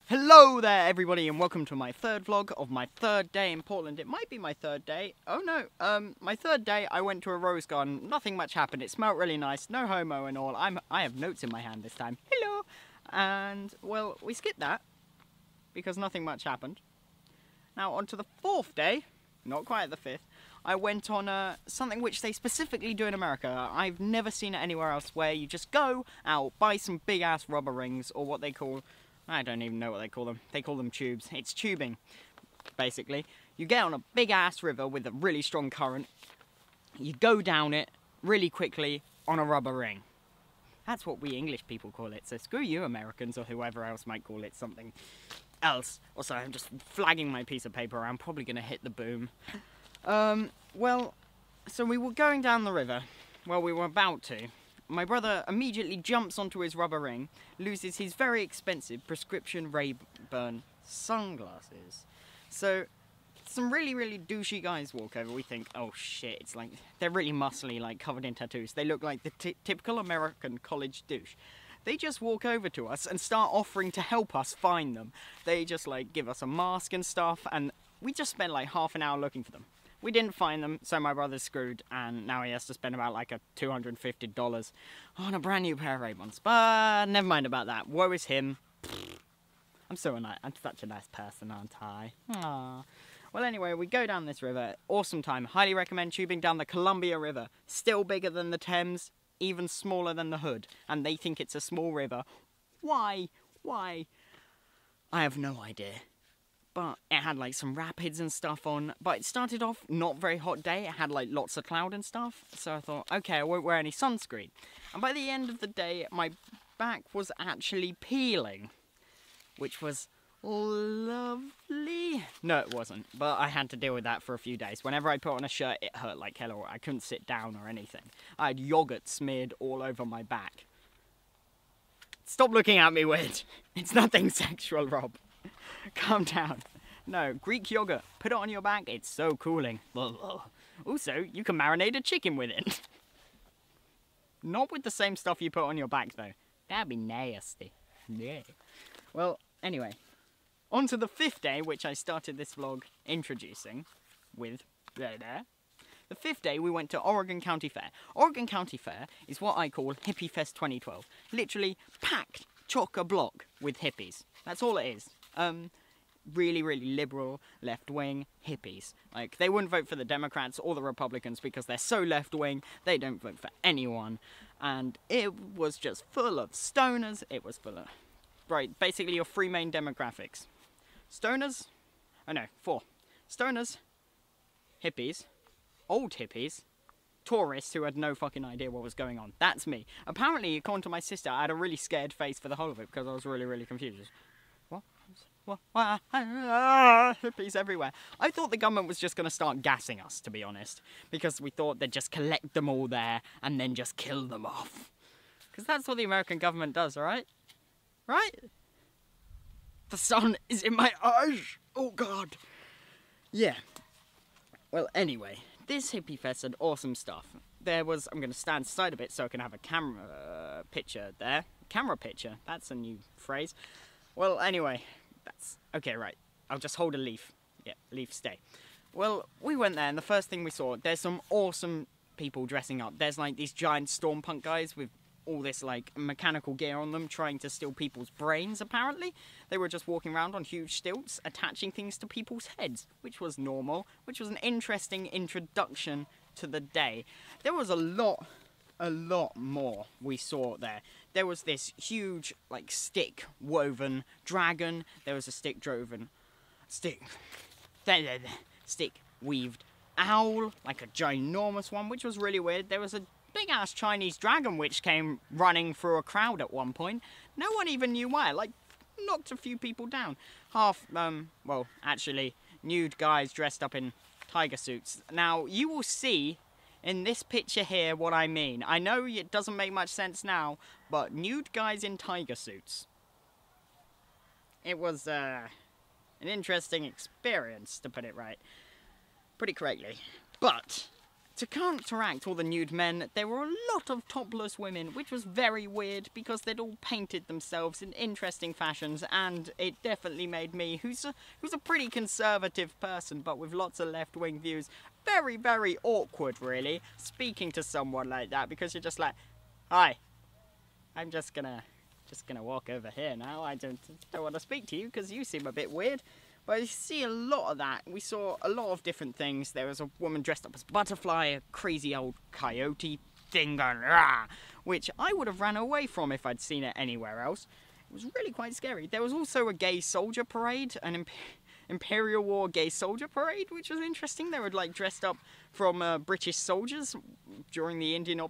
Hello there everybody and welcome to my third vlog of my third day in Portland. It might be my third day. Oh no, my third day I went to a rose garden. Nothing much happened. It smelled really nice. No homo and all. I have notes in my hand this time. Hello. And well, we skipped that because nothing much happened. Now on to the fourth day, not quite the fifth. I went on something which they specifically do in America. I've never seen it anywhere else, where you just go out, buy some big ass rubber rings, or what they call, I don't even know what they call them. They call them tubes. It's tubing, basically. You get on a big ass river with a really strong current. You go down it really quickly on a rubber ring. That's what we English people call it. So screw you Americans or whoever else might call it something else. Also, I'm just flagging my piece of paper. I'm probably going to hit the boom. Well, so we were going down the river. Well, we were about to. My brother immediately jumps onto his rubber ring, loses his very expensive prescription Ray-Ban sunglasses. So, some really douchey guys walk over. We think, oh shit, it's like, they're really muscly, like covered in tattoos. They look like the typical American college douche. They just walk over to us and start offering to help us find them. They just like give us a mask and stuff, and we just spent like half an hour looking for them. We didn't find them, so my brother's screwed, and now he has to spend about like a $250 on a brand new pair of Ray-Bans. But never mind about that. Woe is him. I'm such a nice person, aren't I? Aww. Well, anyway, we go down this river. Awesome time. Highly recommend tubing down the Columbia River. Still bigger than the Thames, even smaller than the Hood, and they think it's a small river. Why? Why? I have no idea. But it had like some rapids and stuff on. But it started off not very hot day. It had like lots of cloud and stuff. So I thought, okay, I won't wear any sunscreen. And by the end of the day, my back was actually peeling, which was lovely. No, it wasn't. But I had to deal with that for a few days. Whenever I put on a shirt, it hurt like hell, or I couldn't sit down or anything. I had yogurt smeared all over my back. Stop looking at me weird. It's nothing sexual, Rob. Calm down. No, Greek yogurt. Put it on your back. It's so cooling. Also, you can marinate a chicken with it. Not with the same stuff you put on your back, though. That'd be nasty. Yeah. Well, anyway. On to the fifth day, which I started this vlog introducing with there. The fifth day, we went to Oregon County Fair. Oregon County Fair is what I call Hippie Fest 2012. Literally packed chock-a-block with hippies. That's all it is. Really liberal, left-wing hippies. Like, they wouldn't vote for the Democrats or the Republicans because they're so left-wing, they don't vote for anyone. And it was just full of stoners. It was full of, right, basically your three main demographics. Stoners, oh no, four. Stoners, hippies, old hippies, tourists who had no fucking idea what was going on. That's me. Apparently, according to my sister, I had a really scared face for the whole of it because I was really confused. What? Hippies everywhere. I thought the government was just going to start gassing us, to be honest, because we thought they'd just collect them all there and then just kill them off. Because that's what the American government does, alright? Right? The sun is in my eyes! Oh god! Yeah. Well, anyway, this hippie fest had awesome stuff. There was, I'm going to stand aside a bit so I can have a camera picture there. Camera picture, that's a new phrase. Well, anyway, that's, okay, right. I'll just hold a leaf. Yeah, leaf stay. Well, we went there and the first thing we saw, there's some awesome people dressing up. There's like these giant storm punk guys with all this like mechanical gear on them trying to steal people's brains, apparently. They were just walking around on huge stilts, attaching things to people's heads, which was normal, which was an interesting introduction to the day. There was a lot more we saw there. There was this huge, like, stick-woven dragon. There was a stick-woven, stick-weaved owl, like a ginormous one, which was really weird. There was a big-ass Chinese dragon which came running through a crowd at one point. No one even knew why. Like, knocked a few people down. Half, well, actually, nude guys dressed up in tiger suits. Now, you will see in this picture here what I mean. I know it doesn't make much sense now, but nude guys in tiger suits. It was an interesting experience, to put it right. Pretty correctly. But To counteract all the nude men, there were a lot of topless women, which was very weird because they'd all painted themselves in interesting fashions, and it definitely made me, who's a pretty conservative person but with lots of left-wing views, very, very awkward really, speaking to someone like that, because you're just like, hi, I'm just gonna walk over here now. I don't want to speak to you because you seem a bit weird. But you see a lot of that. We saw a lot of different things. There was a woman dressed up as a butterfly, a crazy old coyote thing going, rah, which I would have ran away from if I'd seen it anywhere else. It was really quite scary. There was also a gay soldier parade, an Imperial War gay soldier parade, which was interesting. They were like dressed up from British soldiers during the Indian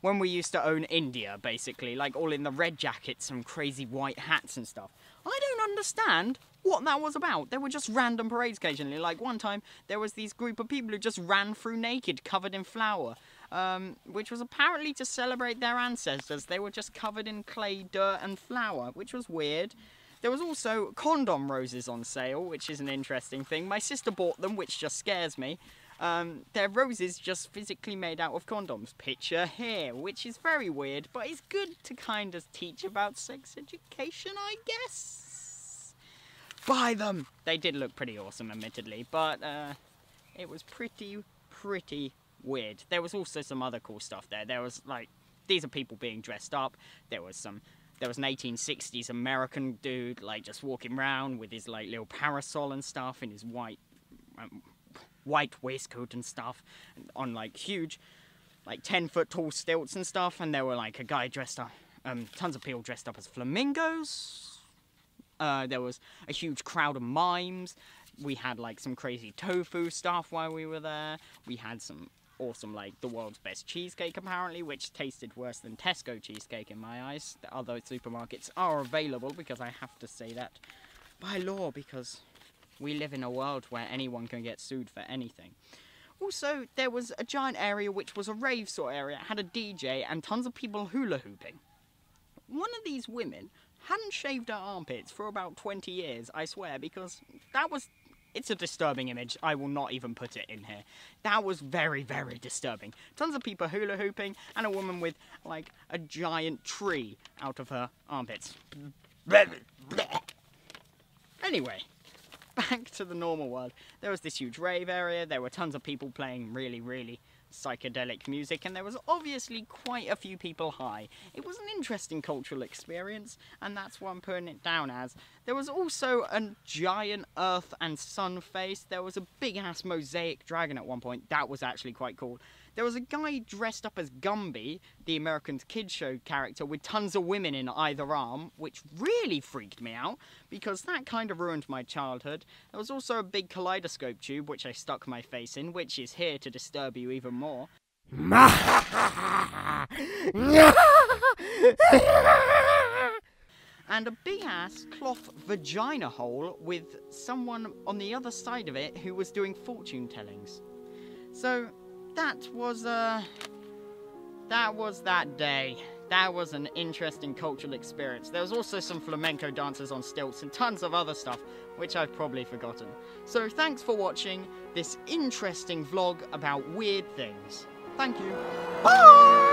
when we used to own India, basically, like all in the red jackets and crazy white hats and stuff. I don't understand what that was about. There were just random parades occasionally. Like one time, there was these group of people who just ran through naked, covered in flour, which was apparently to celebrate their ancestors. They were just covered in clay, dirt and flour, which was weird. There was also condom roses on sale, which is an interesting thing. My sister bought them, which just scares me. They're roses just physically made out of condoms. Picture here, which is very weird, but it's good to kind of teach about sex education, I guess. Buy them! They did look pretty awesome, admittedly, but it was pretty weird. There was also some other cool stuff there. There was like, these are people being dressed up. There was an 1860s American dude like just walking around with his like little parasol and stuff in his white waistcoat and stuff on like huge like 10-foot tall stilts and stuff, and there were like a guy dressed up, tons of people dressed up as flamingos. There was a huge crowd of mimes. We had like some crazy tofu stuff while we were there. We had some awesome, like the world's best cheesecake apparently, which tasted worse than Tesco cheesecake in my eyes. The other supermarkets are available, because I have to say that by law, because we live in a world where anyone can get sued for anything. Also, there was a giant area which was a rave sort of area. It had a DJ and tons of people hula hooping. One of these women hadn't shaved her armpits for about 20 years, I swear, because it's a disturbing image. I will not even put it in here. That was very, very disturbing. Tons of people hula hooping and a woman with like a giant tree out of her armpits. Anyway, back to the normal world. There was this huge rave area. There were tons of people playing really, really psychedelic music, and there was obviously quite a few people high. It was an interesting cultural experience, and that's what I'm putting it down as. There was also a giant earth and sun face. There was a big ass mosaic dragon at one point. That was actually quite cool. There was a guy dressed up as Gumby, the American kids show character, with tons of women in either arm, which really freaked me out, because that kind of ruined my childhood. There was also a big kaleidoscope tube, which I stuck my face in, which is here to disturb you even more. And a big-ass cloth vagina hole with someone on the other side of it who was doing fortune tellings. So that was that day. That was an interesting cultural experience. There was also some flamenco dancers on stilts and tons of other stuff, which I've probably forgotten. So thanks for watching this interesting vlog about weird things. Thank you. Bye!